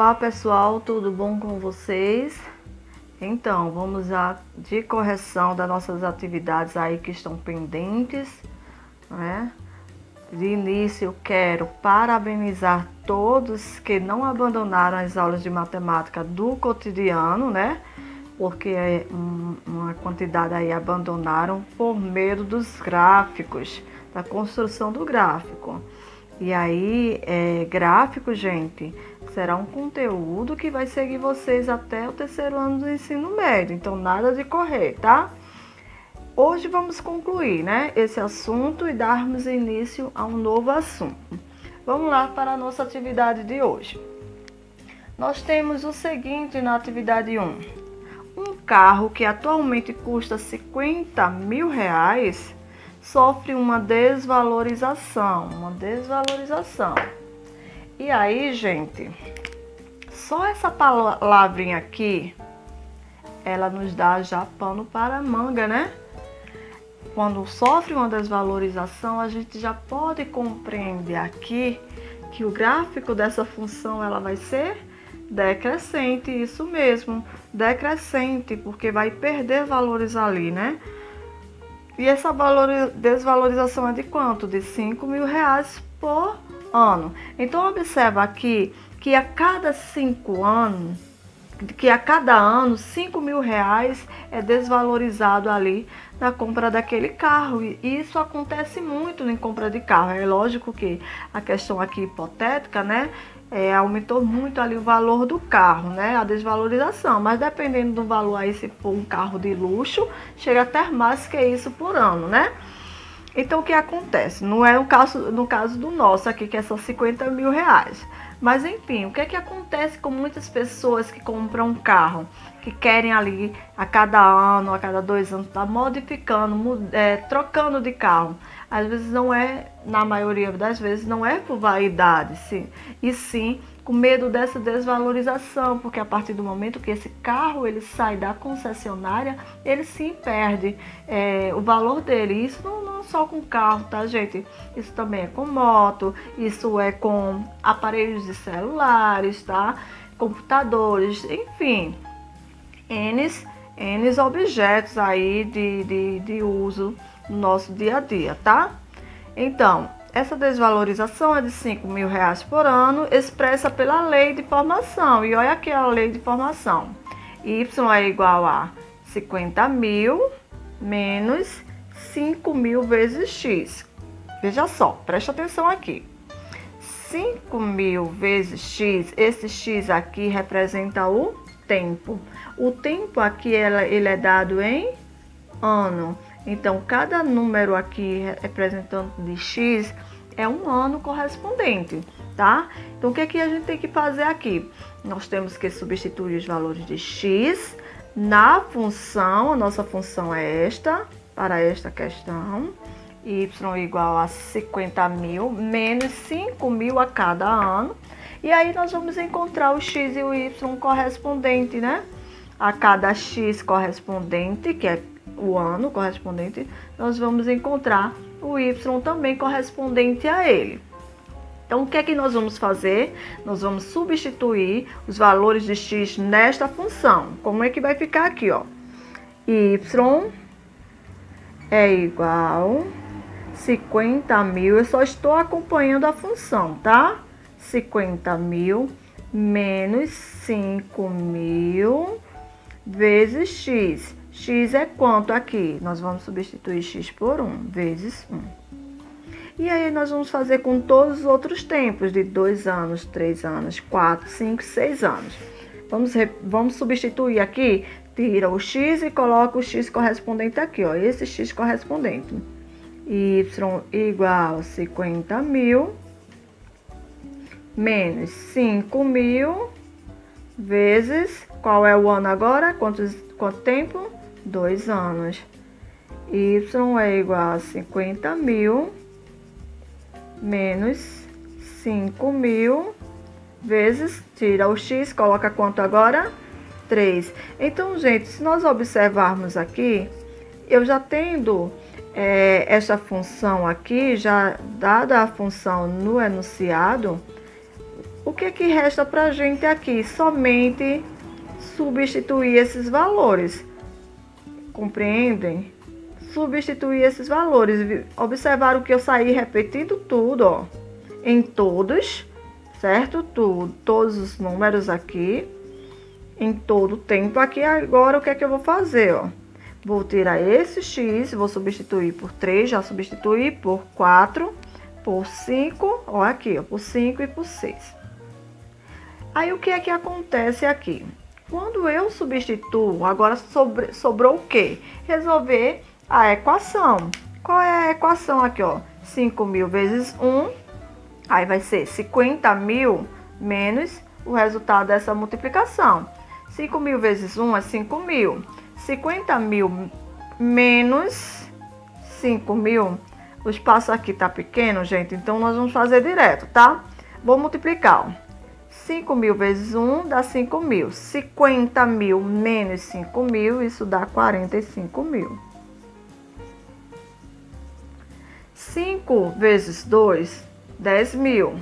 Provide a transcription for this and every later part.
Olá pessoal, tudo bom com vocês? Então, vamos já de correção das nossas atividades aí que estão pendentes, né? De início, quero parabenizar todos que não abandonaram as aulas de matemática do cotidiano, né? Porque uma quantidade aí abandonaram por medo dos gráficos, da construção do gráfico. E aí, gráfico, gente, será um conteúdo que vai seguir vocês até o terceiro ano do ensino médio. Então, nada de correr, tá? Hoje vamos concluir, né, esse assunto e darmos início a um novo assunto. Vamos lá para a nossa atividade de hoje. Nós temos o seguinte na atividade 1. Um carro que atualmente custa R$50 mil sofre uma desvalorização. E aí, gente, só essa palavrinha aqui, ela nos dá já pano para manga, né? Quando sofre uma desvalorização, a gente já pode compreender aqui que o gráfico dessa função ela vai ser decrescente, isso mesmo, decrescente, porque vai perder valores ali, né? E essa desvalorização é de quanto? De R$5 mil por ano. Então, observa aqui que a cada 5 anos, que a cada ano R$5 mil é desvalorizado ali na compra daquele carro. E isso acontece muito em compra de carro. É lógico que a questão aqui hipotética, né? Aumentou muito ali o valor do carro, né? A desvalorização, mas dependendo do valor aí, se for um carro de luxo, chega até mais que isso por ano, né? Então, o que acontece? Não é no caso do nosso aqui, que é só R$50 mil. Mas, enfim, o que é que acontece com muitas pessoas que compram um carro, que querem ali, a cada ano, a cada 2 anos, tá modificando, trocando de carro. Às vezes não é, na maioria das vezes, não é por vaidade, sim, e sim com medo dessa desvalorização, porque a partir do momento que esse carro ele sai da concessionária, ele sim perde o valor dele. Isso não só com carro, tá, gente? Isso também é com moto, isso é com aparelhos de celulares, tá? Computadores, enfim, N objetos aí de uso no nosso dia a dia, tá? Então, essa desvalorização é de R$5 mil por ano, expressa pela lei de formação. E olha aqui a lei de formação. Y é igual a 50 mil menos 5 mil vezes X. Veja só, presta atenção aqui. 5 mil vezes X, esse X aqui representa o tempo. O tempo aqui ele é dado em ano. Então, cada número aqui representando de X é um ano correspondente, tá? Então, o que é que a gente tem que fazer aqui? Nós temos que substituir os valores de X na função, a nossa função é esta, para esta questão, Y igual a 50 mil menos 5 mil a cada ano. E aí, nós vamos encontrar o X e o Y correspondente, né? A cada X correspondente, que é o ano correspondente, nós vamos encontrar o Y também correspondente a ele. Então, o que é que nós vamos fazer? Nós vamos substituir os valores de X nesta função. Como é que vai ficar aqui, ó? Y é igual 50 mil, eu só estou acompanhando a função, tá? 50 mil menos 5 mil vezes X. X é quanto aqui? Nós vamos substituir X por 1, vezes 1. E aí, nós vamos fazer com todos os outros tempos, de 2 anos, 3 anos, 4, 5, 6 anos. Vamos substituir aqui, tira o X e coloca o X correspondente aqui, ó, esse X correspondente. Y igual a 50 mil menos 5 mil vezes, qual é o ano agora? Quanto tempo? 2 anos. Y é igual a 50 mil menos 5 mil vezes, tira o X, coloca quanto agora? 3. Então, gente, se nós observarmos aqui, eu já tendo essa função aqui, já dada a função no enunciado, o que resta pra gente aqui? Somente substituir esses valores. Compreendem? Substituir esses valores. Observaram que eu saí repetindo tudo, ó, em todos, certo? Todos os números aqui, em todo o tempo aqui. Agora, o que é que eu vou fazer, ó? Vou tirar esse x, vou substituir por 3, já substituí por 4, por 5, ó, aqui, ó, por 5 e por 6. Aí, o que é que acontece aqui? Quando eu substituo, agora sobrou o quê? Resolver a equação. Qual é a equação aqui, ó? 5.000 vezes 1, aí vai ser 50.000 menos o resultado dessa multiplicação. 5.000 vezes 1 é 5.000. 50.000 menos 5.000. O espaço aqui tá pequeno, gente, então nós vamos fazer direto, tá? Vou multiplicar, ó. 5.000 vezes 1 dá 5.000. 50.000 menos 5.000, isso dá 45.000. 5 vezes 2, 10.000.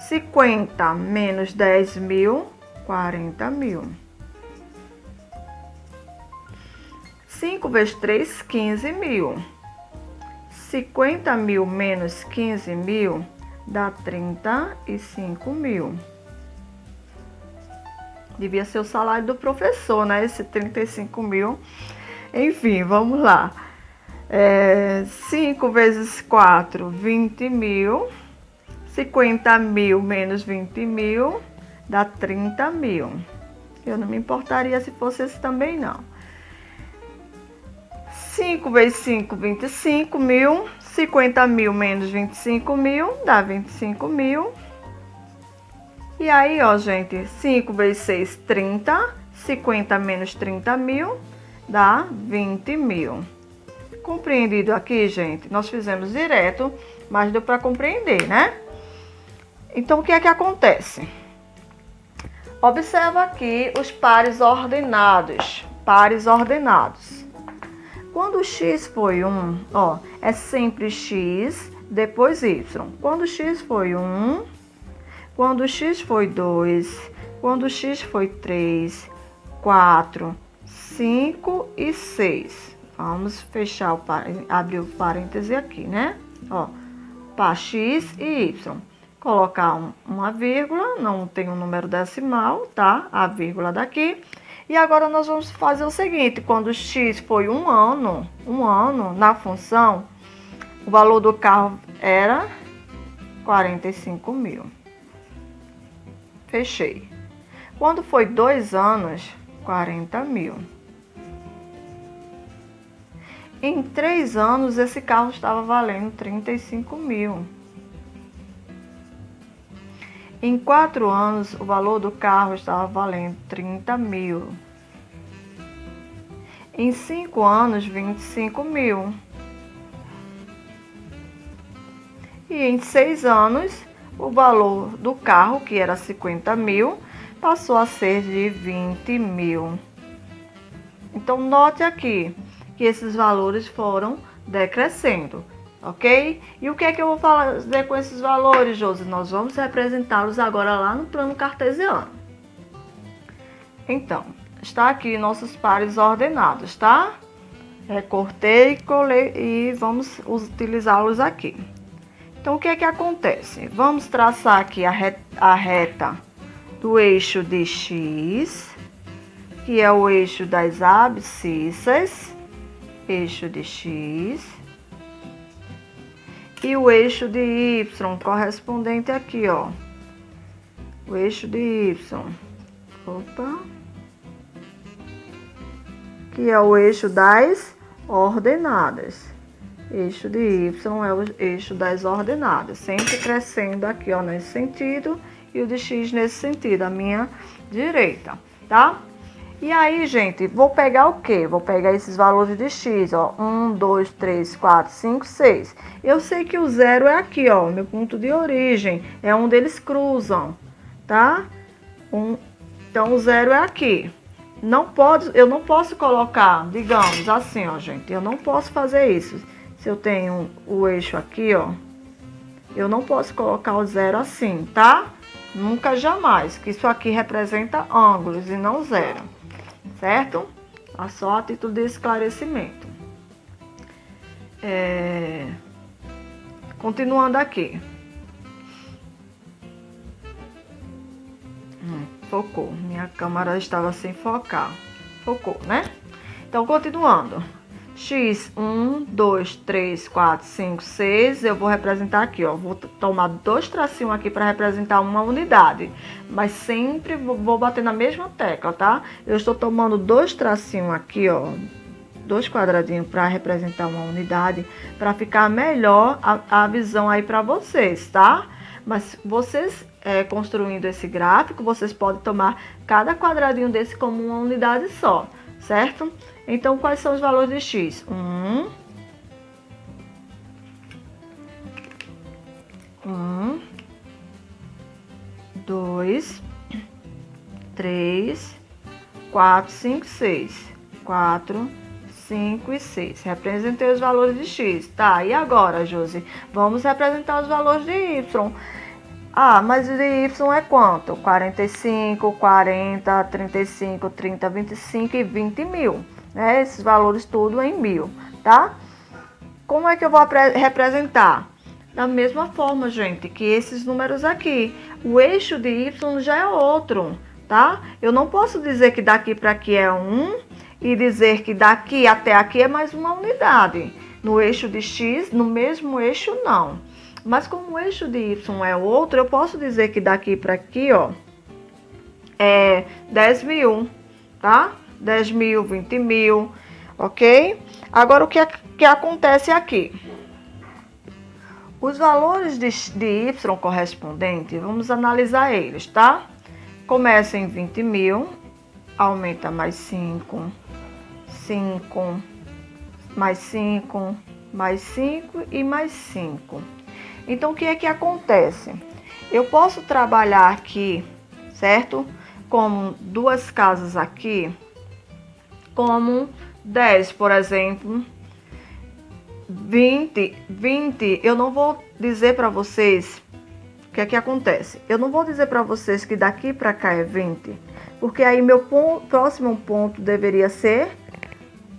50 menos 10.000, 40.000. 5 vezes 3, 15.000. 50.000 menos 15.000 dá 35.000. Devia ser o salário do professor, né? Esse 35.000. Enfim, vamos lá. 5 vezes 4, 20.000. 50.000 menos 20.000 dá 30.000. Eu não me importaria se fosse esse também, não. 5 vezes 5, 25.000. 50.000 menos 25.000 dá 25.000. E aí, ó, gente, 5 vezes 6, 30. 50 menos 30.000 dá 20.000. Compreendido aqui, gente? Nós fizemos direto, mas deu para compreender, né? Então, o que é que acontece? Observa aqui os pares ordenados. Pares ordenados. Quando o x foi 1, ó, é sempre x, depois y. Quando o x foi 1, quando o x foi 2, quando o x foi 3, 4, 5 e 6. Vamos fechar abrir o parêntese aqui, né? Ó, para x e y. Colocar uma vírgula, não tem um número decimal, tá? A vírgula daqui. E agora nós vamos fazer o seguinte, quando x foi um ano na função, o valor do carro era 45.000. Fechei. Quando foi 2 anos, 40.000. Em 3 anos, esse carro estava valendo 35.000. Em 4 anos, o valor do carro estava valendo 30.000. Em 5 anos, 25.000. E em 6 anos, o valor do carro, que era 50.000, passou a ser de 20.000. Então, note aqui que esses valores foram decrescendo. Ok? E o que é que eu vou fazer com esses valores, Josi? Nós vamos representá-los agora lá no plano cartesiano. Então, está aqui nossos pares ordenados, tá? Recortei, colei e vamos utilizá-los aqui. Então, o que é que acontece? Vamos traçar aqui a reta do eixo de x, que é o eixo das abscissas, eixo de x. E o eixo de y, correspondente aqui, ó. O eixo de y. Opa. Que é o eixo das ordenadas. Eixo de y é o eixo das ordenadas. Sempre crescendo aqui, ó, nesse sentido. E o de x nesse sentido, a minha direita, tá? E aí, gente, vou pegar o quê? Vou pegar esses valores de x, ó. 1, 2, 3, 4, 5, 6. Eu sei que o zero é aqui, ó, meu ponto de origem. É onde eles cruzam, tá? Então, o zero é aqui. Eu não posso colocar, digamos assim, ó, gente. Eu não posso fazer isso. Se eu tenho o eixo aqui, ó. Eu não posso colocar o zero assim, tá? Nunca, jamais, que isso aqui representa ângulos e não zero, certo? Só a título de esclarecimento. Continuando aqui. Focou. Minha câmera estava sem focar. Focou, né? Então, continuando. X, 1, 2, 3, 4, 5, 6. Eu vou representar aqui, ó. Vou tomar 2 tracinhos aqui para representar uma unidade. Mas sempre vou bater na mesma tecla, tá? Eu estou tomando 2 tracinhos aqui, ó. 2 quadradinhos para representar uma unidade. Para ficar melhor a visão aí para vocês, tá? Mas vocês construindo esse gráfico, vocês podem tomar cada quadradinho desse como uma unidade só, certo? Então, quais são os valores de x? 1, 2, 3, 4, 5, 6. 4, 5 e 6. Representei os valores de x. Tá, e agora, Josi? Vamos representar os valores de y. Ah, mas de y é quanto? 45, 40, 35, 30, 25 e 20 mil. Né? Esses valores tudo em mil, tá? Como é que eu vou representar? Da mesma forma, gente, que esses números aqui. O eixo de y já é outro, tá? Eu não posso dizer que daqui para aqui é 1 e dizer que daqui até aqui é mais uma unidade. No eixo de x, no mesmo eixo, não. Mas como o eixo de y é outro, eu posso dizer que daqui para aqui, ó, é 10 mil, tá? 10 mil, 20 mil, ok? Agora, o que acontece aqui? Os valores de y correspondentes, vamos analisar eles, tá? Começa em 20 mil, aumenta mais 5, 5, mais 5, mais 5 e mais 5. Então, o que é que acontece? Eu posso trabalhar aqui, certo? Como 2 casas aqui, como 10, por exemplo. 20, eu não vou dizer para vocês o que é que acontece. Eu não vou dizer para vocês que daqui para cá é 20, porque aí meu próximo ponto deveria ser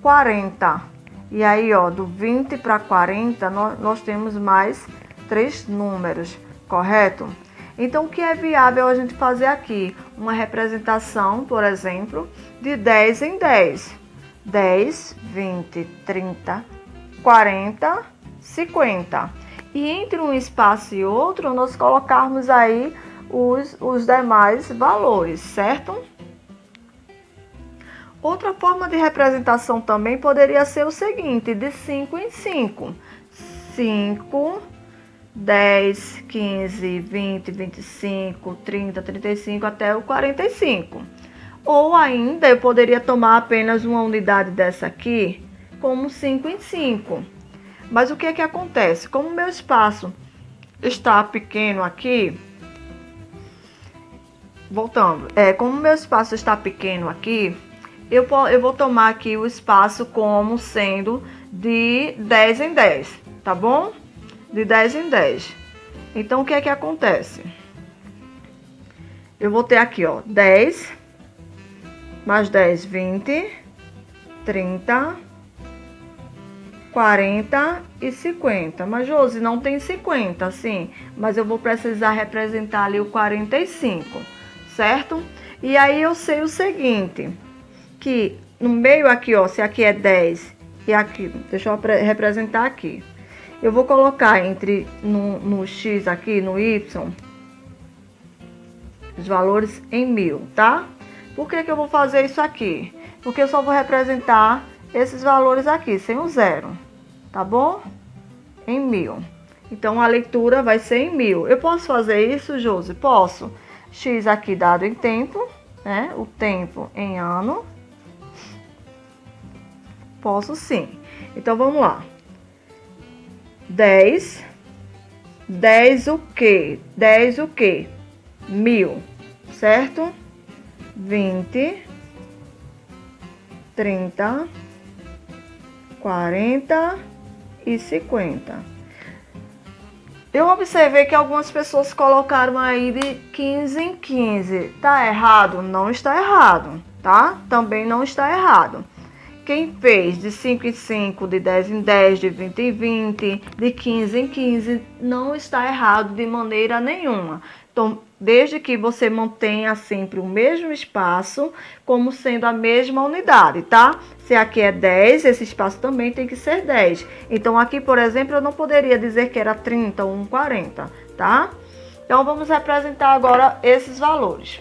40. E aí, ó, do 20 para 40, nós temos mais 3 números, correto? Então, o que é viável a gente fazer aqui? Uma representação, por exemplo, de 10 em 10. 10, 20, 30, 40, 50. E entre um espaço e outro, nós colocarmos aí os demais valores, certo? Outra forma de representação também poderia ser o seguinte, de 5 em 5. 5, 10, 15, 20, 25, 30, 35 até o 45. Ou ainda eu poderia tomar apenas uma unidade dessa aqui, como 5 em 5. Mas o que é que acontece? Como o meu espaço está pequeno aqui, voltando, como o meu espaço está pequeno aqui, eu vou tomar aqui o espaço como sendo de 10 em 10, tá bom? De 10 em 10. Então, o que é que acontece? Eu vou ter aqui, ó, 10, mais 10, 20, 30, 40 e 50. Mas, Josi, não tem 50, sim. Mas eu vou precisar representar ali o 45, certo? E aí, eu sei o seguinte, que no meio aqui, ó, se aqui é 10 e aqui, deixa eu representar aqui. Eu vou colocar no X aqui, no Y, os valores em 1000, tá? Por que eu vou fazer isso aqui? Porque eu só vou representar esses valores aqui, sem o zero, tá bom? Em 1000. Então, a leitura vai ser em 1000. Eu posso fazer isso, Josi? Posso. X aqui dado em tempo, né? O tempo em ano. Posso sim. Então, vamos lá. 10 o quê? 10 o quê? 1000, certo? 20, 30, 40 e 50. Eu observei que algumas pessoas colocaram aí de 15 em 15. Tá errado? Não está errado, tá? Também não está errado. Quem fez de 5 em 5, de 10 em 10, de 20 em 20, de 15 em 15, não está errado de maneira nenhuma. Então, desde que você mantenha sempre o mesmo espaço, como sendo a mesma unidade, tá? Se aqui é 10, esse espaço também tem que ser 10. Então, aqui, por exemplo, eu não poderia dizer que era 30 ou 40, tá? Então, vamos representar agora esses valores.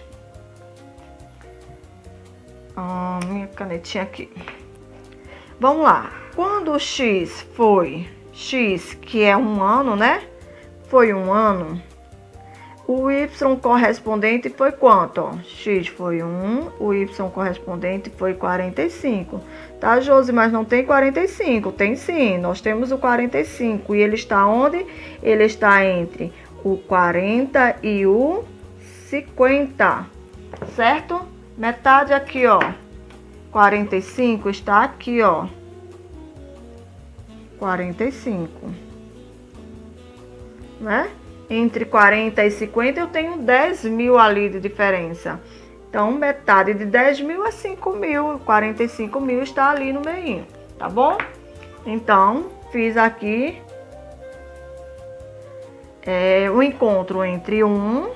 Minha canetinha aqui. Vamos lá. Quando o X foi X, que é um ano, né? Foi um ano. O Y correspondente foi quanto? Ó? X foi 1, o Y correspondente foi 45. Tá, Josi? Mas não tem 45. Tem sim, nós temos o 45. E ele está onde? Ele está entre o 40 e o 50. Certo? Metade aqui, ó. 45 está aqui, ó. 45. Né? Entre 40 e 50 eu tenho 10 mil ali de diferença. Então, metade de 10 mil é 5 mil. 45 mil está ali no meio, tá bom? Então, fiz aqui o encontro entre 1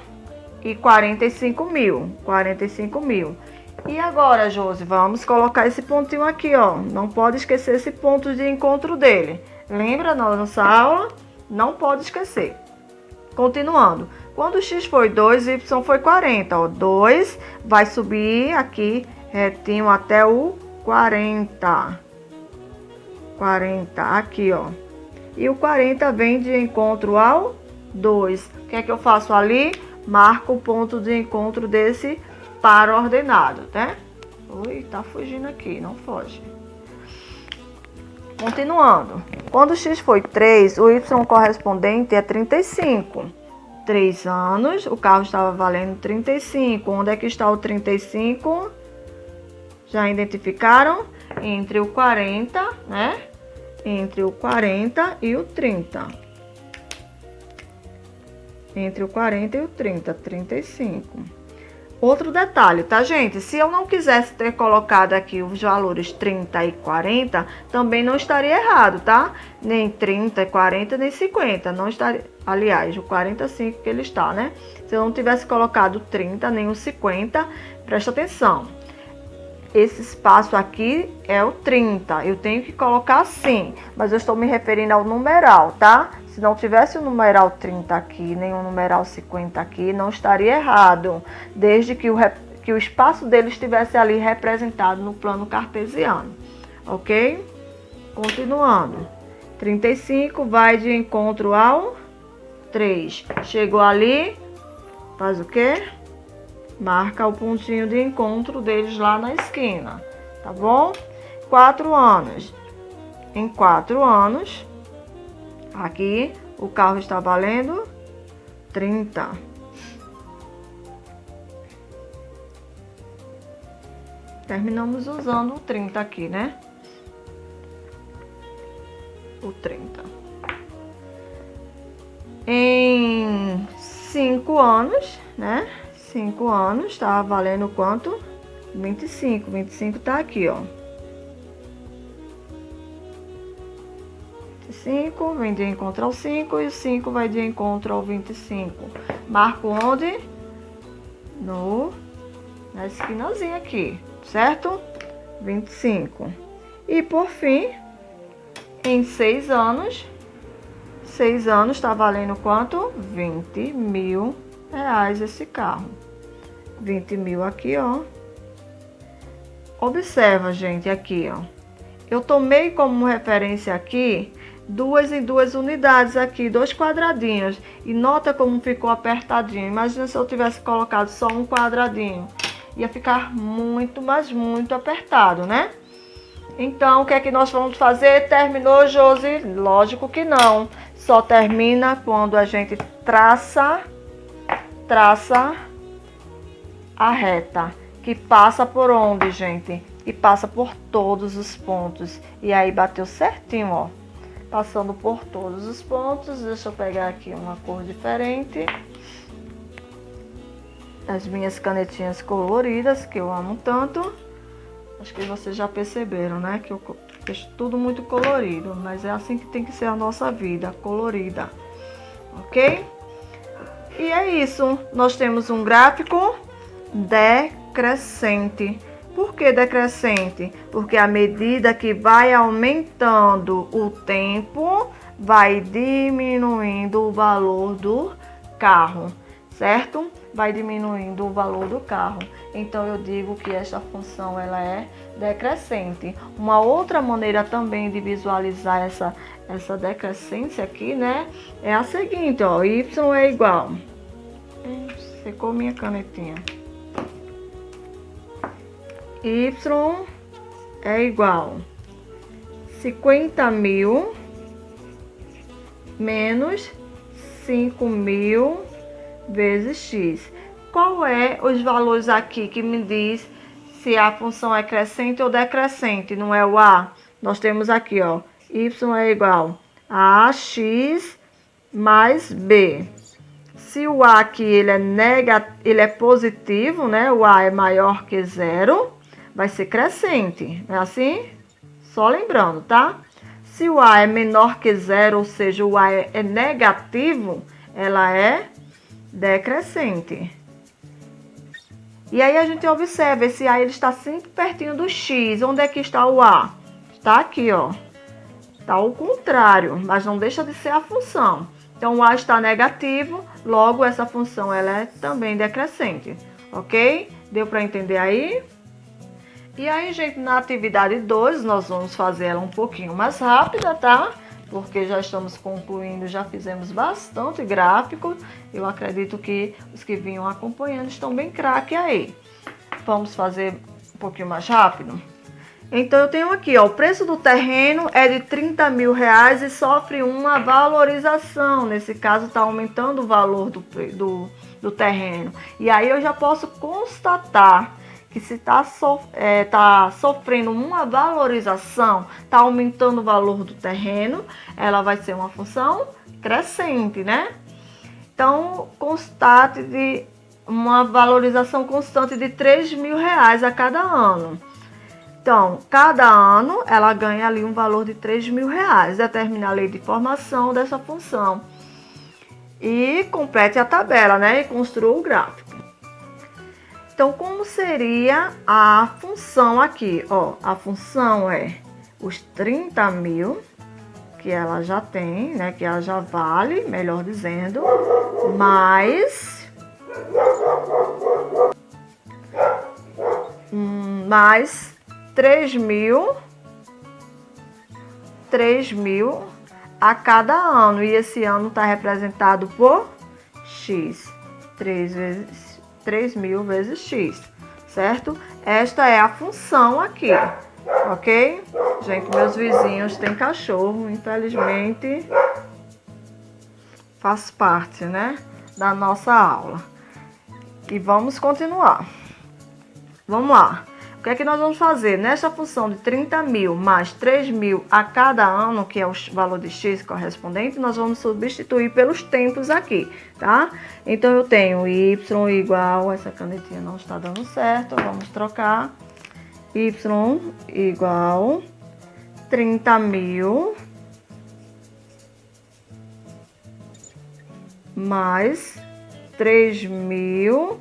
e 45 mil. 45 mil. E agora, Josi, vamos colocar esse pontinho aqui, ó. Não pode esquecer esse ponto de encontro dele. Lembra na nossa aula? Não pode esquecer. Continuando. Quando o X foi 2, o Y foi 40, ó. 2 vai subir aqui retinho até o 40. 40, aqui, ó. E o 40 vem de encontro ao 2. O que é que eu faço ali? Marco o ponto de encontro desse par ordenado, né? Ui, tá fugindo aqui, não foge. Continuando. Quando o X foi 3, o Y correspondente é 35. 3 anos, o carro estava valendo 35. Onde é que está o 35? Já identificaram? Entre o 40, né? Entre o 40 e o 30. Entre o 40 e o 30, 35. Outro detalhe, tá, gente? Se eu não quisesse ter colocado aqui os valores 30 e 40, também não estaria errado, tá? Nem 30, 40, nem 50. Não estaria... Aliás, o 45 que ele está, né? Se eu não tivesse colocado 30, nem o 50, presta atenção. Esse espaço aqui é o 30. Eu tenho que colocar assim, mas eu estou me referindo ao numeral, tá? Se não tivesse o numeral 30 aqui, nem o numeral 50 aqui, não estaria errado, desde que o espaço dele estivesse ali representado no plano cartesiano, ok? Continuando. 35 vai de encontro ao 3. Chegou ali, faz o quê? Marca o pontinho de encontro deles lá na esquina, tá bom? 4 anos. Em 4 anos... Aqui, o carro está valendo 30. Terminamos usando o 30 aqui, né? O 30. Em 5 anos, né? 5 anos, está valendo quanto? 25. 25 tá aqui, ó. 5 vem de encontro ao 5 e o 5 vai de encontro ao 25. Marco onde? Na esquinazinha aqui, certo? 25. E por fim, em 6 anos, 6 anos está valendo quanto? 20 mil reais esse carro. 20 mil aqui, ó. Observa, gente, aqui, ó. Eu tomei como referência aqui 2 em 2 unidades aqui, 2 quadradinhos. E nota como ficou apertadinho. Imagina se eu tivesse colocado só um quadradinho. Ia ficar muito, mas muito apertado, né? Então, o que é que nós vamos fazer? Terminou, Josi? Lógico que não. Só termina quando a gente traça a reta. Que passa por onde, gente? E passa por todos os pontos. E aí, bateu certinho, ó. passando por todos os pontos. Deixa eu pegar aqui uma cor diferente. As minhas canetinhas coloridas, que eu amo tanto. Acho que vocês já perceberam, né? Que eu deixo tudo muito colorido, mas é assim que tem que ser a nossa vida, colorida. Ok? E é isso. Nós temos um gráfico decrescente. Por que decrescente? Porque à medida que vai aumentando o tempo, vai diminuindo o valor do carro, certo? Vai diminuindo o valor do carro. Então eu digo que esta função ela é decrescente. Uma outra maneira também de visualizar essa decrescência aqui, né? É a seguinte, ó, y é igual. Secou minha canetinha. Y é igual 50.000 menos 5.000 vezes x. Qual é os valores aqui que me diz se a função é crescente ou decrescente? Não é o a? Nós temos aqui, ó, y é igual a ax mais b. Se o a aqui ele é positivo, né? O a é maior que zero, vai ser crescente, não é assim? Só lembrando, tá? Se o a é menor que zero, ou seja, o a é negativo, ela é decrescente. E aí a gente observa, esse a ele está sempre pertinho do x. Onde é que está o a? Está aqui, ó. Está ao contrário, mas não deixa de ser a função. Então, o a está negativo, logo essa função ela é também decrescente, ok? Deu para entender aí? E aí, gente, na atividade 2, nós vamos fazer ela um pouquinho mais rápida, tá? Porque já estamos concluindo, já fizemos bastante gráfico. Eu acredito que os que vinham acompanhando estão bem craque aí. Vamos fazer um pouquinho mais rápido? Então, eu tenho aqui, ó, o preço do terreno é de R$30.000 e sofre uma valorização. Nesse caso, está aumentando o valor do terreno. E aí, eu já posso constatar que se está sofrendo uma valorização, está aumentando o valor do terreno, ela vai ser uma função crescente, né? Então, constate de uma valorização constante de R$3.000 a cada ano. Então, cada ano ela ganha ali um valor de R$3.000. Determine a lei de formação dessa função. E complete a tabela, né? E construa o gráfico. Então, como seria a função aqui? Ó, a função é os 30.000, que ela já tem, né? Que ela já vale, melhor dizendo, mais 3.000 a cada ano. E esse ano está representado por x. 3.000 vezes x, certo? Esta é a função aqui, ok? Gente, meus vizinhos têm cachorro, infelizmente faz parte, né, da nossa aula. E vamos continuar. Vamos lá. O que é que nós vamos fazer? Nessa função de 30.000 mais 3.000 a cada ano, que é o valor de x correspondente, nós vamos substituir pelos tempos aqui, tá? Então, eu tenho y igual, essa canetinha não está dando certo, vamos trocar. Y igual 30.000 mais 3.000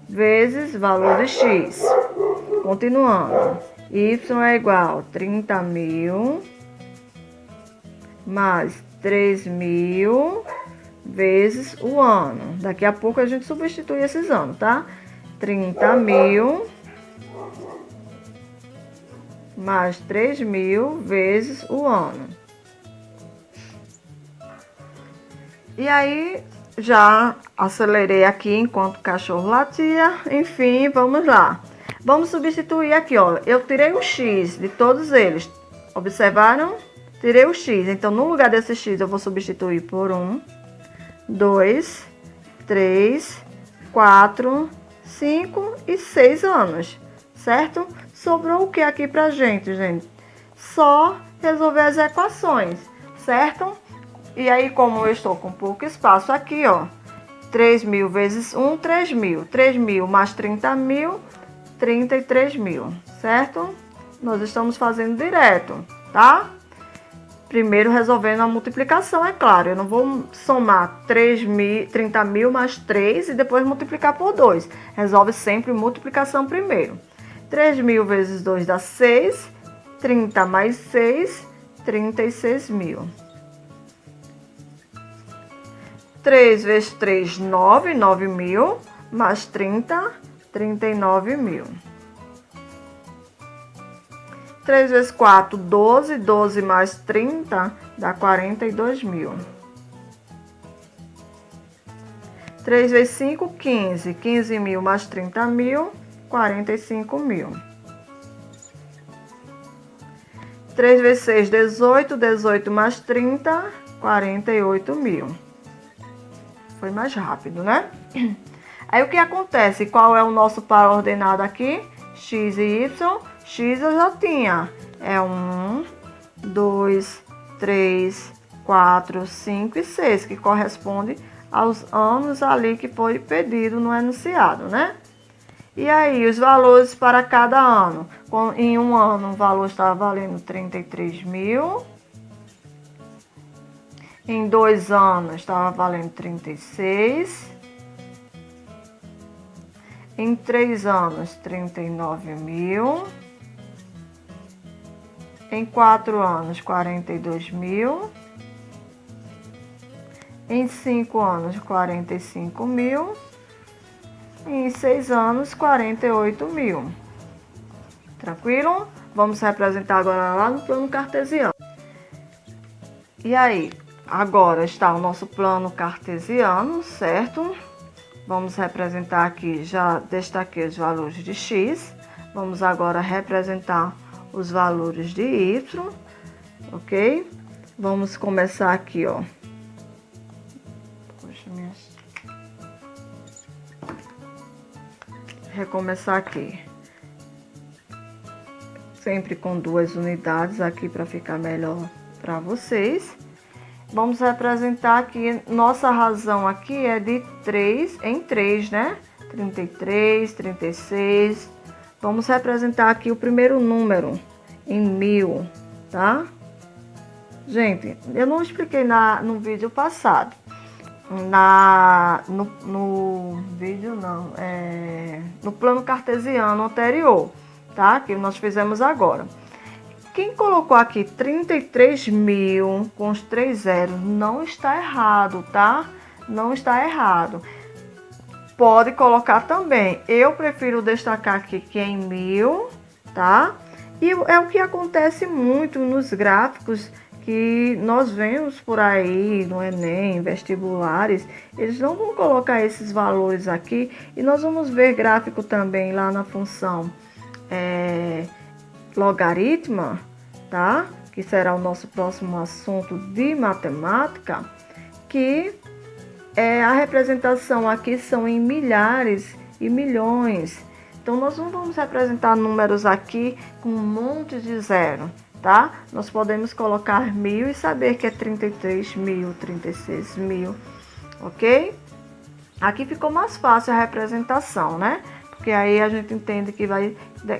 vezes valor de x. Continuando, y é igual a 30.000 mais 3.000 vezes o ano. Daqui a pouco a gente substitui esses anos, tá? 30.000 mais 3.000 vezes o ano. E aí, já acelerei aqui enquanto o cachorro latia. Enfim, vamos lá. Vamos substituir aqui, ó. Eu tirei o x de todos eles. Observaram? Tirei o x. Então, no lugar desse x, eu vou substituir por 1, 2, 3, 4, 5 e 6 anos. Certo? Sobrou o que aqui pra gente, gente? Só resolver as equações. certo? E aí, como eu estou com pouco espaço aqui, ó, 3.000 vezes 1, 3.000. 3.000 mais 30.000, 33.000, certo? Nós estamos fazendo direto, tá? Primeiro resolvendo a multiplicação, é claro. Eu não vou somar 30.000 mais 3 e depois multiplicar por 2. Resolve sempre multiplicação primeiro. 3.000 vezes 2 dá 6. 30 mais 6, 36.000. 3 vezes 3, 9, 9.000. Mais 30, 39.000. 3 vezes 4, 12. 12 mais 30 dá 42.000. 3 vezes 5, 15. 15.000 mais 30.000, 45.000. 3 vezes 6, 18. 18 mais 30, 48.000. Foi mais rápido, né? Aí o que acontece? Qual é o nosso par ordenado aqui? X e Y. X eu já tinha. É 1, 2, 3, 4, 5 e 6, que corresponde aos anos ali que foi pedido no enunciado, né? E aí, os valores para cada ano. Em um ano, o valor estava valendo 33.000. Em 2 anos, estava valendo 36. Em 3 anos, 39.000. Em 4 anos, 42.000. Em 5 anos, 45.000. E em 6 anos, 48.000. Tranquilo? Vamos representar agora lá no plano cartesiano. E aí, agora está o nosso plano cartesiano, certo? Vamos representar aqui, já destaquei os valores de x. Vamos agora representar os valores de y, ok? Vamos começar aqui, ó. Poxa, recomeçar aqui. Sempre com 2 unidades aqui para ficar melhor para vocês. Vamos representar aqui, nossa razão aqui é de 3 em 3, né? 33, 36. Vamos representar aqui o primeiro número em 1000, tá? Gente, eu não expliquei no vídeo passado. No vídeo não, no plano cartesiano anterior, tá? Que nós fizemos agora. Quem colocou aqui 33.000 com os 3 zeros não está errado, tá? Não está errado. Pode colocar também. Eu prefiro destacar aqui que é em 1000, tá? E é o que acontece muito nos gráficos que nós vemos por aí no Enem, vestibulares. Eles não vão colocar esses valores aqui. E nós vamos ver gráfico também lá na função logaritma, tá? Que será o nosso próximo assunto de matemática, que a representação aqui são em milhares e milhões. Então, nós não vamos representar números aqui com um monte de zero, tá? Nós podemos colocar 1000 e saber que é 33.000, 36.000, ok? Aqui ficou mais fácil a representação, né? Porque aí a gente entende que vai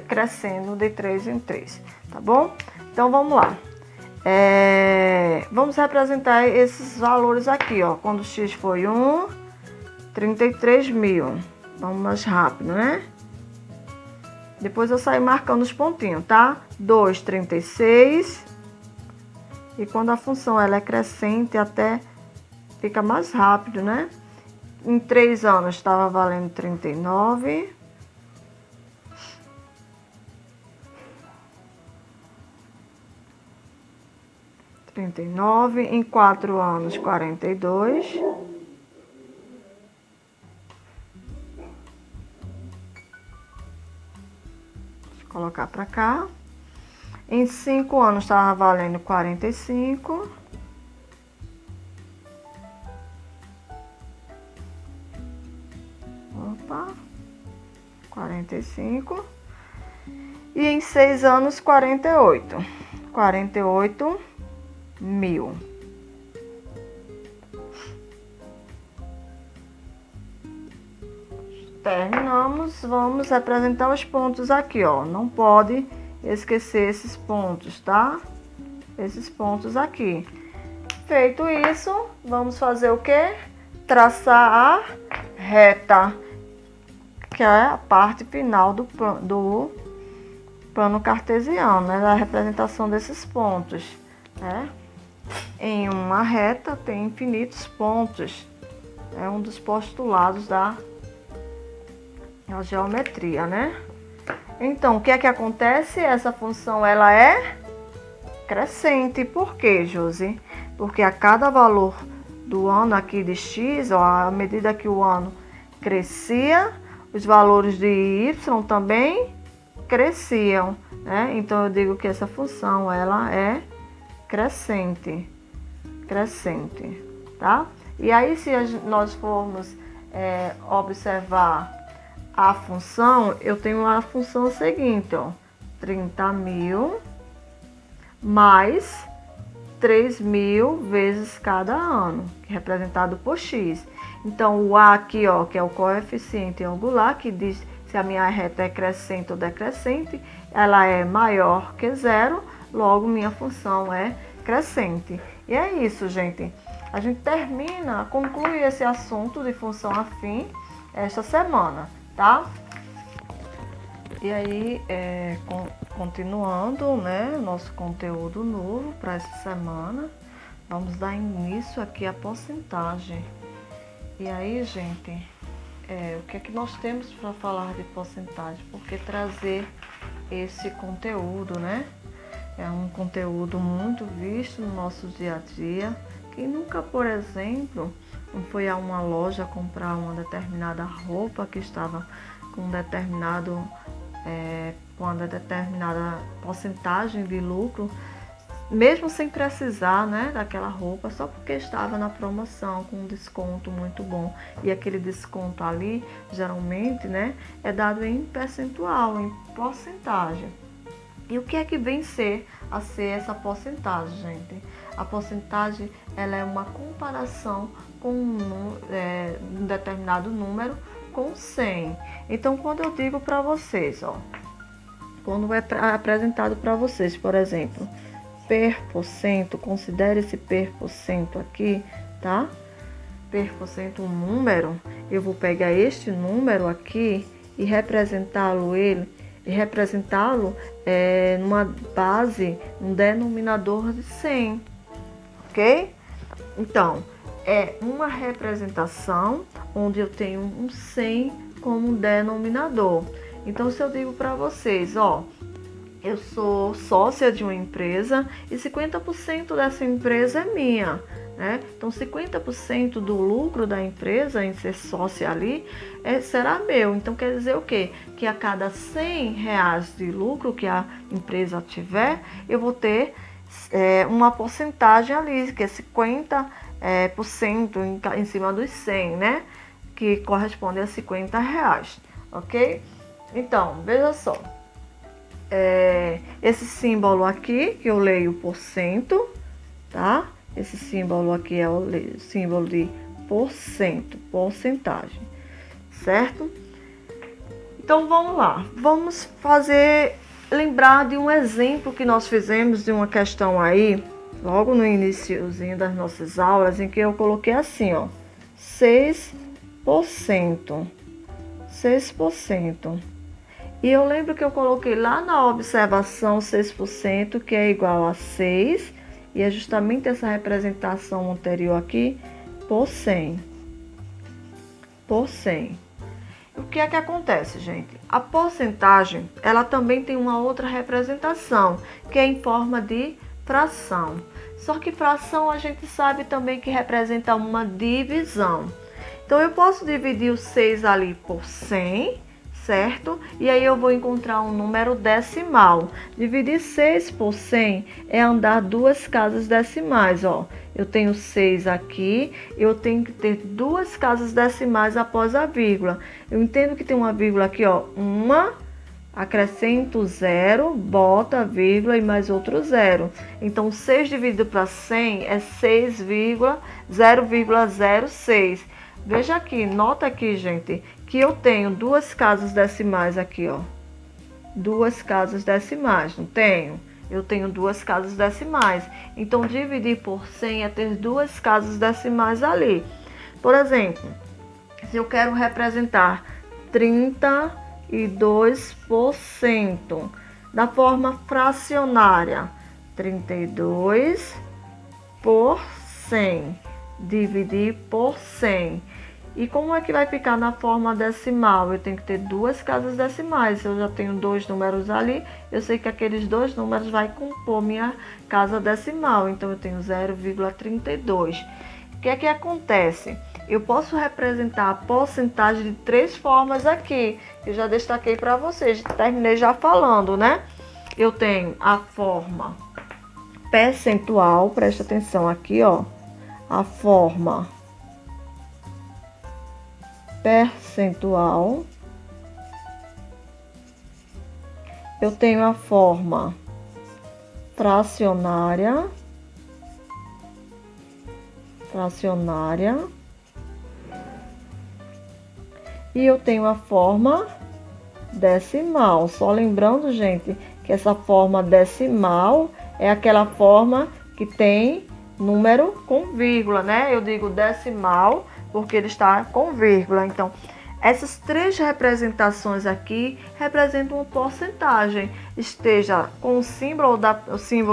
crescendo de 3 em 3, tá bom? Então, vamos lá. Vamos representar esses valores aqui, ó. Quando x foi 1, 33.000. Vamos mais rápido, né? Depois eu saio marcando os pontinhos, tá? 2, 36. E quando a função ela é crescente, até fica mais rápido, né? Em 3 anos estava valendo 39. Em 4 anos, 42. Deixa eu colocar para cá. Em 5 anos estava valendo 45. Opa, 45. E em 6 anos, 48. 48.000. Terminamos, vamos representar os pontos aqui, ó. Não pode esquecer esses pontos, tá? Esses pontos aqui. Feito isso, vamos fazer o quê? Traçar a reta, que é a parte final do plano cartesiano, né? Da representação desses pontos, né? Em uma reta tem infinitos pontos. É um dos postulados da geometria, né? Então, o que é que acontece? Essa função, ela é crescente. Por quê, Josi? Porque a cada valor do ano aqui de x, ó, à medida que o ano crescia, os valores de y também cresciam, né? Então, eu digo que essa função, ela é crescente, tá? E aí, se nós formos observar a função, eu tenho a função seguinte, ó, 30.000 mais 3.000 vezes cada ano, que é representado por x. Então, o a aqui, ó, que é o coeficiente angular, que diz se a minha reta é crescente ou decrescente, ela é maior que zero, logo minha função é crescente. E é isso, gente. A gente conclui esse assunto de função afim esta semana, tá? E aí, continuando, né, nosso conteúdo novo para essa semana, vamos dar início aqui à porcentagem. E aí, gente, o que é que nós temos para falar de porcentagem? Porque trazer esse conteúdo, né? É um conteúdo muito visto no nosso dia a dia. Quem nunca, por exemplo, foi a uma loja comprar uma determinada roupa que estava com uma determinada porcentagem de lucro, mesmo sem precisar, né, daquela roupa, só porque estava na promoção com um desconto muito bom. E aquele desconto ali, geralmente, né, é dado em percentual, em porcentagem. E o que é que vem a ser essa porcentagem, gente? A porcentagem, ela é uma comparação com um determinado número com 100. Então, quando eu digo para vocês, ó, quando é apresentado para vocês, por exemplo, percento, considere esse percento aqui, tá? Percento um número, eu vou pegar este número aqui e representá-lo numa base, um denominador de 100, ok? Então, é uma representação onde eu tenho um 100 como denominador. Então, se eu digo para vocês, ó, eu sou sócia de uma empresa e 50% dessa empresa é minha, né? Então, 50% do lucro da empresa em ser sócia ali será meu. Então, quer dizer o quê? Que a cada 100 reais de lucro que a empresa tiver, eu vou ter uma porcentagem ali, que é 50% em cima dos 100, né? Que corresponde a 50 reais, ok? Então, veja só. Esse símbolo aqui, que eu leio por cento, tá? Esse símbolo aqui é o símbolo de porcentagem, certo? Então, vamos lá. Vamos lembrar de um exemplo que nós fizemos de uma questão aí, logo no iniciozinho das nossas aulas, em que eu coloquei assim, ó, 6%. E eu lembro que eu coloquei lá na observação 6%, que é igual a 6, e é justamente essa representação anterior aqui, por 100. O que é que acontece, gente? A porcentagem, ela também tem uma outra representação, que é em forma de fração. Só que fração a gente sabe também que representa uma divisão. Então, eu posso dividir o 6 ali por 100, certo? E aí eu vou encontrar um número decimal. Dividir 6 por 100 é andar duas casas decimais, ó. Eu tenho 6 aqui, eu tenho que ter duas casas decimais após a vírgula. Eu entendo que tem uma vírgula aqui, ó, uma, acrescento 0, bota a vírgula e mais outro 0. Então, 6 dividido para 100 é 0,06. Veja aqui, nota aqui, gente, que eu tenho duas casas decimais aqui, ó. Duas casas decimais, não tenho? Eu tenho duas casas decimais. Então, dividir por 100 é ter duas casas decimais ali. Por exemplo, se eu quero representar 32% da forma fracionária, 32 por 100, dividir por 100. E como é que vai ficar na forma decimal? Eu tenho que ter duas casas decimais. Eu já tenho dois números ali, eu sei que aqueles dois números vai compor minha casa decimal. Então, eu tenho 0,32. O que é que acontece? Eu posso representar a porcentagem de três formas aqui. Eu já destaquei para vocês, terminei já falando, né? Eu tenho a forma percentual, presta atenção aqui, ó. A forma percentual. Eu tenho a forma fracionária. E eu tenho a forma decimal. Só lembrando, gente, que essa forma decimal é aquela forma que tem número com vírgula, né? Eu digo decimal porque ele está com vírgula. Então, essas três representações aqui representam uma porcentagem, esteja com o símbolo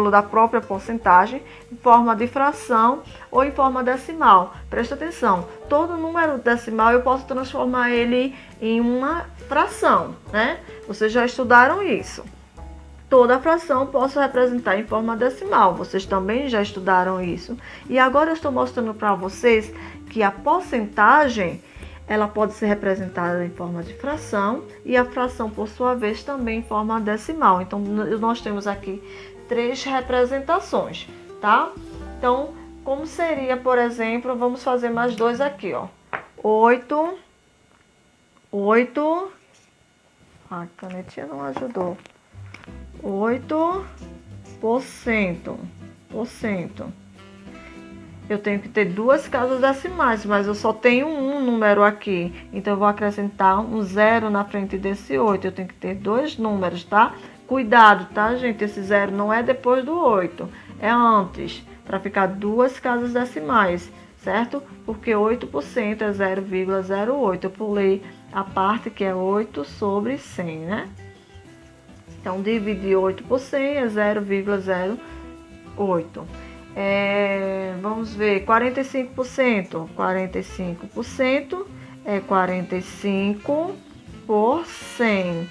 da própria porcentagem, em forma de fração ou em forma decimal. Presta atenção, todo número decimal eu posso transformar ele em uma fração, né? Vocês já estudaram isso. Toda fração posso representar em forma decimal, vocês também já estudaram isso. E agora eu estou mostrando para vocês que a porcentagem ela pode ser representada em forma de fração e a fração, por sua vez, também em forma decimal. Então, nós temos aqui três representações, tá? Então, como seria, por exemplo, vamos fazer mais dois aqui, ó. 8. A canetinha não ajudou. 8%. Eu tenho que ter duas casas decimais, mas eu só tenho um número aqui. Então, eu vou acrescentar um zero na frente desse 8. Eu tenho que ter dois números, tá? Cuidado, tá, gente? Esse zero não é depois do 8, é antes, para ficar duas casas decimais, certo? Porque 8% é 0,08. Eu pulei a parte que é 8 sobre 100, né? Então, dividir 8 por 100 é 0,08. Vamos ver, 45%. 45% é 45 por 100.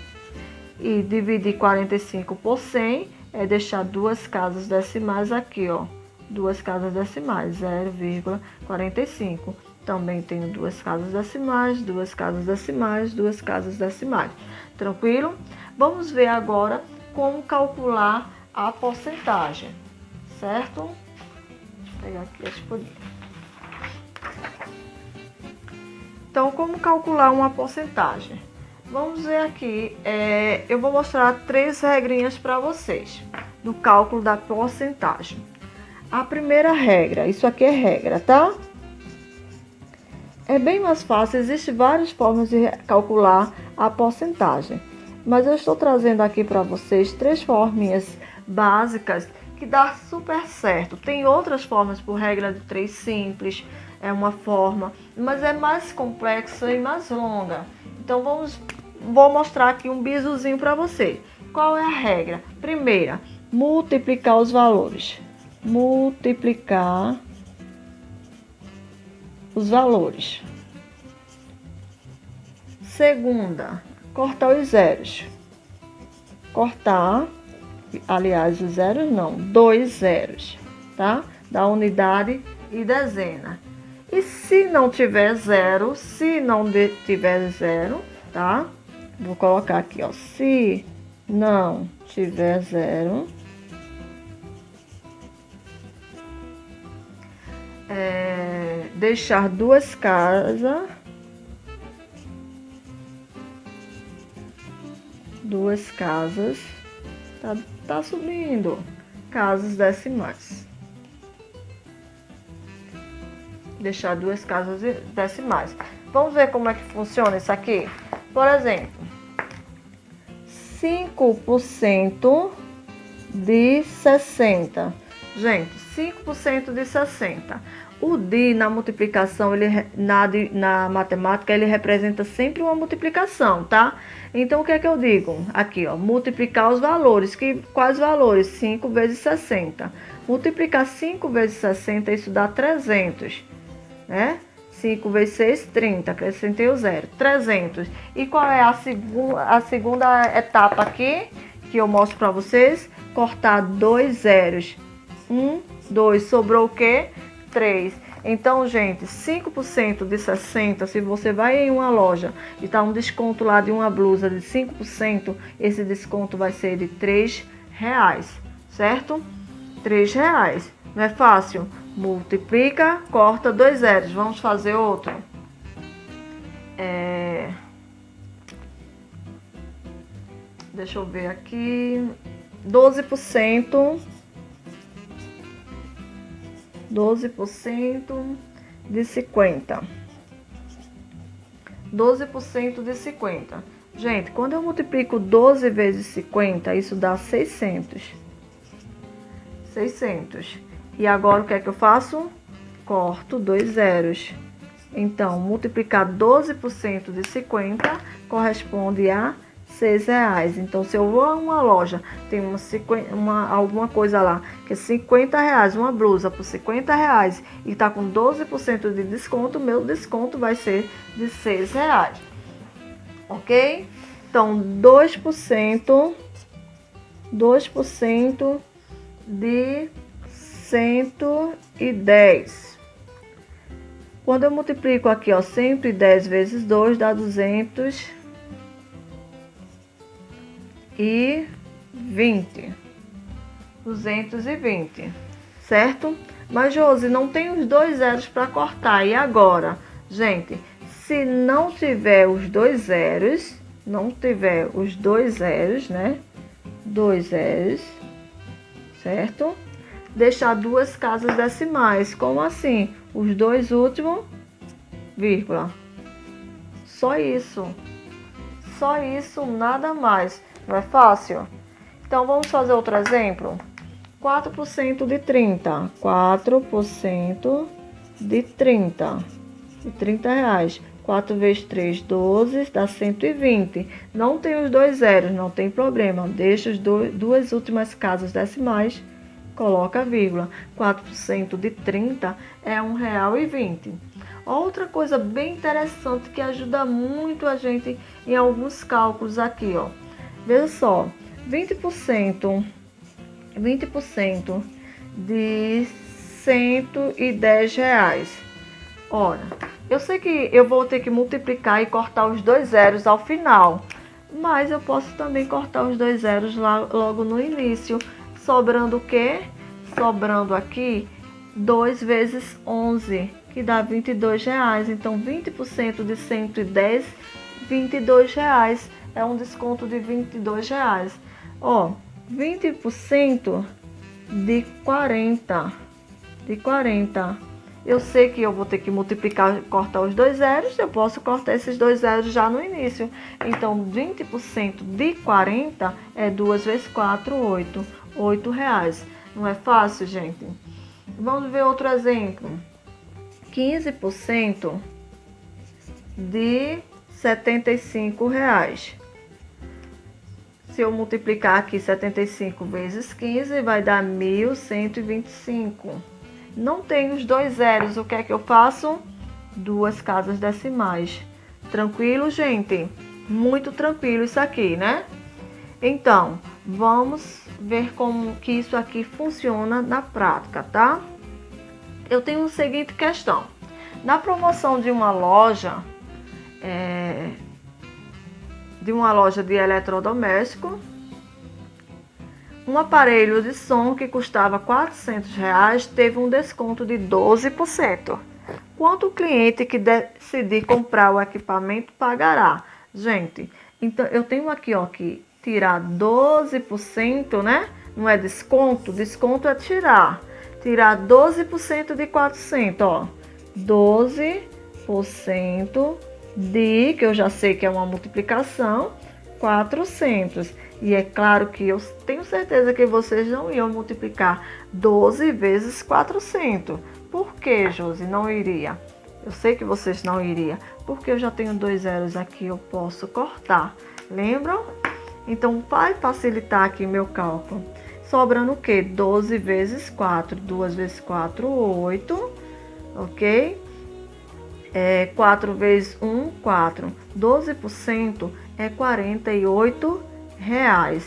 E dividir 45 por 100 é deixar duas casas decimais aqui, ó. Duas casas decimais, 0,45. Também tenho duas casas decimais, duas casas decimais, duas casas decimais. Tranquilo? Vamos ver agora como calcular a porcentagem, certo? Deixa eu pegar aqui as folhinhas. Então, como calcular uma porcentagem? Vamos ver aqui, eu vou mostrar três regrinhas para vocês do cálculo da porcentagem. A primeira regra, isso aqui é regra, tá? É bem mais fácil, existem várias formas de calcular a porcentagem. Mas eu estou trazendo aqui para vocês três forminhas básicas que dá super certo. Tem outras formas por regra de 3 simples, é uma forma, mas é mais complexa e mais longa. Então vou mostrar aqui um bizuzinho para você. Qual é a regra? Primeira, multiplicar os valores. Multiplicar os valores. Segunda, cortar os zeros. Cortar, aliás, os zeros não, 2 zeros, tá? Da unidade e dezena. E se não tiver zero, tá? Vou colocar aqui, ó, se não tiver zero, deixar duas casas, tá subindo, casas decimais. Deixar duas casas decimais. Vamos ver como é que funciona isso aqui? Por exemplo, 5% de 60. Gente, 5% de 60. O DI na multiplicação, na matemática, ele representa sempre uma multiplicação, tá? Então, o que é que eu digo? Aqui, ó, multiplicar os valores. Quais valores? 5 vezes 60. Multiplicar 5 vezes 60, isso dá 300, né? 5 vezes 6, 30. Acrescentei o zero. 300. E qual é a segunda etapa aqui, que eu mostro para vocês? Cortar 2 zeros. 1, 2. Sobrou o quê? 3. Então, gente, 5% de 60, se você vai em uma loja e tá um desconto lá de uma blusa de 5%, esse desconto vai ser de R$3, certo? R$3. Não é fácil? Multiplica, corta 2 zeros. Vamos fazer outro. Deixa eu ver aqui. 12% de 50. 12% de 50. Gente, quando eu multiplico 12 vezes 50, isso dá 600. 600. E agora o que é que eu faço? Corto 2 zeros. Então, multiplicar 12% de 50 corresponde a R$6. Então, se eu vou a uma loja, tem alguma coisa lá que é R$50, uma blusa por R$50 e tá com 12% de desconto, meu desconto vai ser de R$6. Ok? Então, 2% de 110. Quando eu multiplico aqui, ó, 110 vezes 2 dá 220. 220, certo? Mas, Josi, não tem os 2 zeros para cortar. E agora? Gente, se não tiver os 2 zeros, né? 2 zeros, certo? Deixar 2 casas decimais. Como assim? Os 2 últimos, vírgula. Só isso. Só isso, nada mais. Não é fácil? Então, vamos fazer outro exemplo. 4% de 30. 4% de 30. De R$30. 4 vezes 3, 12, dá 120. Não tem os 2 zeros, não tem problema. Deixa as duas últimas casas decimais, coloca a vírgula. 4% de 30 é R$1,20. Outra coisa bem interessante que ajuda muito a gente em alguns cálculos aqui, ó. Veja só, 20% de R$110. Ora, eu sei que eu vou ter que multiplicar e cortar os 2 zeros ao final, mas eu posso também cortar os 2 zeros logo no início. Sobrando o quê? Sobrando aqui 2 vezes 11, que dá R$22. Então, 20% de 110, R$22. É um desconto de R$22. Ó, 20% de 40. Eu sei que eu vou ter que multiplicar, cortar os 2 zeros. Eu posso cortar esses 2 zeros já no início. Então, 20% de 40 é 2 vezes 4, 8. R$8. Não é fácil, gente? Vamos ver outro exemplo. 15% de R$75. Se eu multiplicar aqui 75 vezes 15, vai dar 1.125. Não tem os 2 zeros, o que é que eu faço? 2 casas decimais. Tranquilo, gente? Muito tranquilo isso aqui, né? Então, vamos ver como que isso aqui funciona na prática, tá? Eu tenho a seguinte questão. Na promoção de uma loja, de eletrodoméstico, um aparelho de som que custava R$400 teve um desconto de 12%. Quanto o cliente que decidir comprar o equipamento pagará? Gente, então eu tenho aqui, ó, que tirar 12%, né? Não é desconto? Desconto é tirar 12% de 400, ó. 12 de, que eu já sei que é uma multiplicação, 400. E é claro que eu tenho certeza que vocês não iam multiplicar 12 vezes 400. Por que, Josi, não iria? Eu sei que vocês não iriam, porque eu já tenho 2 zeros aqui, eu posso cortar. Lembram? Então, vai facilitar aqui meu cálculo. Sobrando o quê? 12 vezes 4. 2 vezes 4, 8. Ok? 4 vezes 1, 4. 12% é R$ 48,00.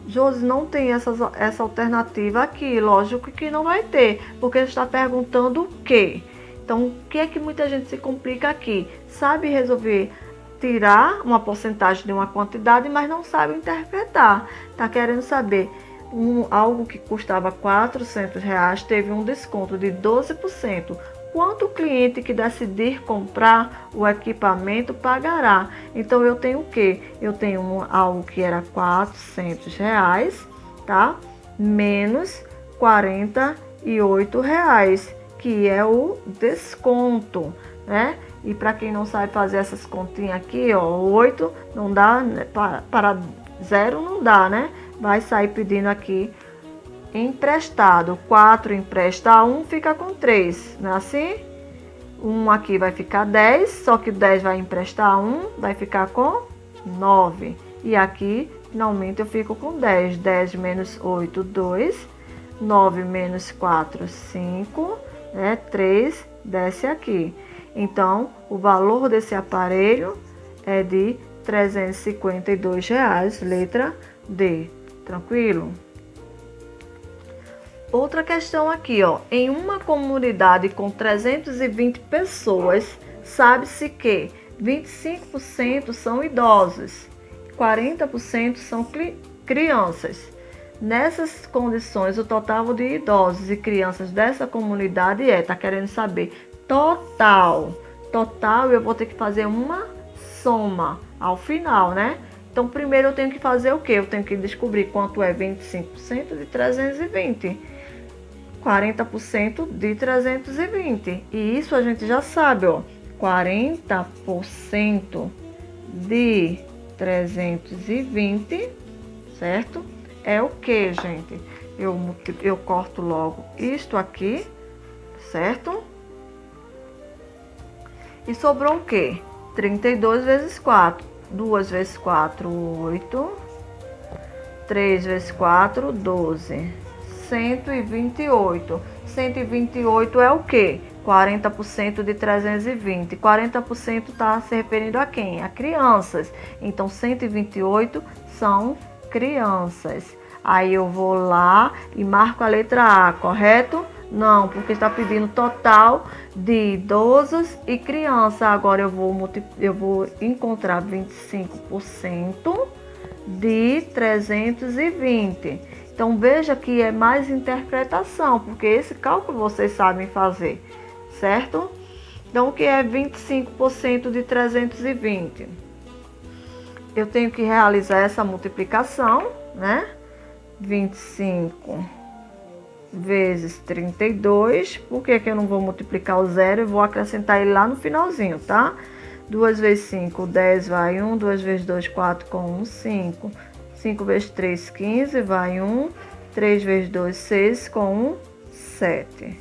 Josi, não tem essa alternativa aqui. Lógico que não vai ter, porque está perguntando o quê? Então, o que é que muita gente se complica aqui? Sabe resolver tirar uma porcentagem de uma quantidade, mas não sabe interpretar. Está querendo saber algo que custava R$ 400 teve um desconto de 12%. Quanto o cliente que decidir comprar o equipamento pagará? Então, eu tenho o quê? Eu tenho algo que era R$ 400, tá? Menos R$ 48,00, que é o desconto, né? E para quem não sabe fazer essas continhas aqui, ó, 8 não dá, para 0 não dá, né? Vai sair pedindo aqui emprestado. 4 empresta 1, fica com 3, não é assim? 1 aqui vai ficar 10, só que 10 vai emprestar 1, vai ficar com 9. E aqui, finalmente, eu fico com 10. 10 menos 8, 2. 9 menos 4, 5. 3, desce aqui. Então, o valor desse aparelho é de R$ 352,00, letra D. Tranquilo? Outra questão aqui, ó. Em uma comunidade com 320 pessoas, sabe-se que 25% são idosos, 40% são crianças. Nessas condições, o total de idosos e crianças dessa comunidade tá querendo saber total. Total, eu vou ter que fazer uma soma ao final, né? Então, primeiro eu tenho que fazer o quê? Eu tenho que descobrir quanto é 25% de 320. 40% de 320. E isso a gente já sabe, ó. 40% de 320, certo? É o que, gente? Eu corto logo isto aqui, certo? E sobrou o quê? 32 vezes 4. 2 vezes 4, 8. 3 vezes 4, 12. 128. 128 é o quê? 40% de 320. 40% está se referindo a quem? A crianças. Então, 128 são crianças. Aí eu vou lá e marco a letra A, correto? Não, porque está pedindo total de idosos e criança. Agora eu vou encontrar 25% de 320. Então veja que é mais interpretação, porque esse cálculo vocês sabem fazer, certo? Então o que é 25% de 320? Eu tenho que realizar essa multiplicação, né? 25 vezes 32. Por que eu não vou multiplicar o zero? Eu vou acrescentar ele lá no finalzinho, tá? 2 vezes 5, 10, vai 1. 2 vezes 2, 4, com 1, 5. 5 vezes 3, 15, vai 1. 3 vezes 2, 6, com 1, 7.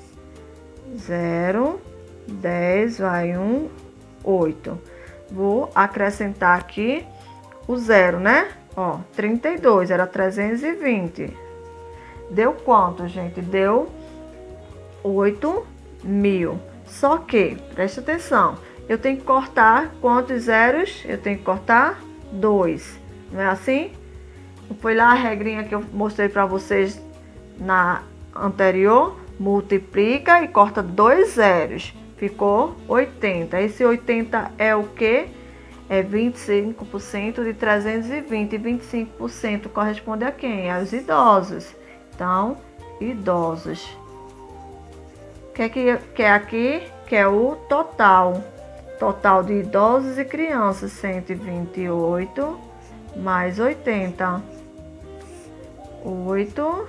0, 10, vai 1, 8. Vou acrescentar aqui o zero, né? Ó, 32, era 320. Deu quanto, gente? Deu 8.000. Só que, preste atenção, eu tenho que cortar quantos zeros? Eu tenho que cortar 2. Não é assim? Foi lá a regrinha que eu mostrei para vocês na anterior. Multiplica e corta 2 zeros. Ficou 80. Esse 80 é o quê? É 25% de 320. 25% corresponde a quem? Aos idosos. Então, idosos. O que é aqui? Que é o total. Total de idosos e crianças. 128 mais 80. 8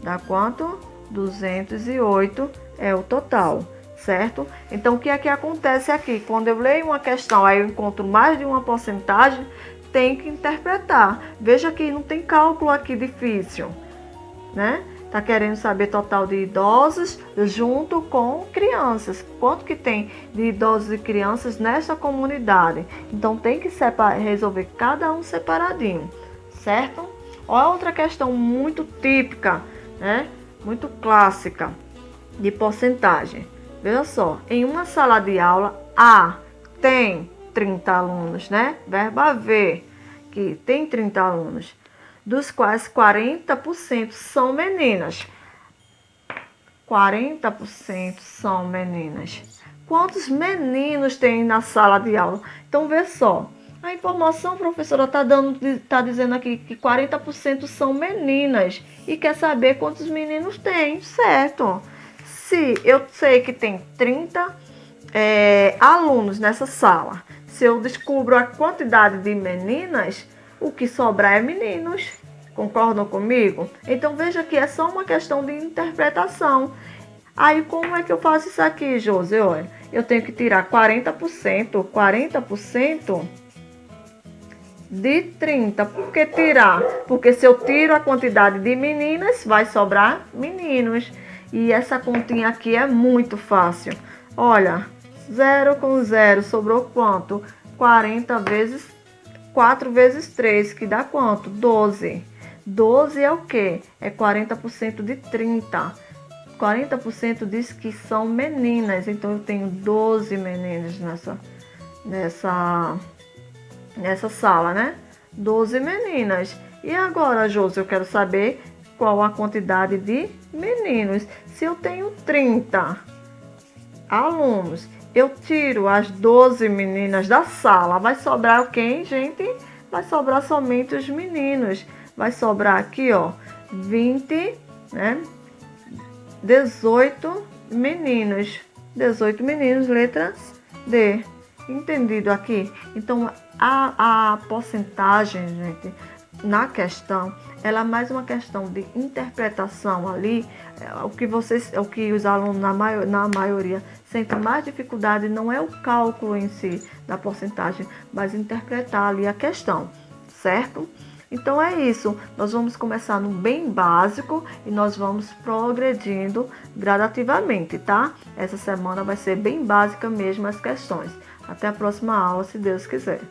dá quanto? 208 é o total. certo? Então, o que é que acontece aqui? Quando eu leio uma questão, aí eu encontro mais de uma porcentagem, tem que interpretar. Veja que não tem cálculo aqui difícil, né? Tá querendo saber total de idosos junto com crianças. Quanto que tem de idosos e crianças nessa comunidade? Então, tem que resolver cada um separadinho, certo? Olha outra questão muito típica, né? Muito clássica de porcentagem. Veja só, em uma sala de aula, A tem 30 alunos, né? Verbo haver, que tem 30 alunos, dos quais 40% são meninas. 40% são meninas. Quantos meninos tem na sala de aula? Então, vê só. A informação, professora, tá dizendo aqui que 40% são meninas. E quer saber quantos meninos tem, certo? Se eu sei que tem 30 alunos nessa sala, se eu descubro a quantidade de meninas, o que sobrar é meninos. Concordam comigo? Então, veja que é só uma questão de interpretação. Aí, como é que eu faço isso aqui, Josi? Olha, eu tenho que tirar 40% de 30. Por que tirar? Porque se eu tiro a quantidade de meninas, vai sobrar meninos. E essa continha aqui é muito fácil. Olha, 0 com 0, sobrou quanto? 40 vezes 4 vezes 3, que dá quanto? 12. 12 é o quê? É 40% de 30. 40% diz que são meninas. Então, eu tenho 12 meninas nessa sala, né? 12 meninas. E agora, Josi, eu quero saber qual a quantidade de meninos. Se eu tenho 30 alunos, eu tiro as 12 meninas da sala, vai sobrar quem, gente? Vai sobrar somente os meninos. Vai sobrar aqui, ó, 20, né? 18 meninos. 18 meninos, letra D. Entendido aqui? Então, a porcentagem, gente, na questão, ela é mais uma questão de interpretação ali. O que os alunos, na maioria, sentem mais dificuldade não é o cálculo em si da porcentagem, mas interpretar ali a questão, certo? Então é isso, nós vamos começar no bem básico e nós vamos progredindo gradativamente, tá? Essa semana vai ser bem básica mesmo as questões. Até a próxima aula, se Deus quiser.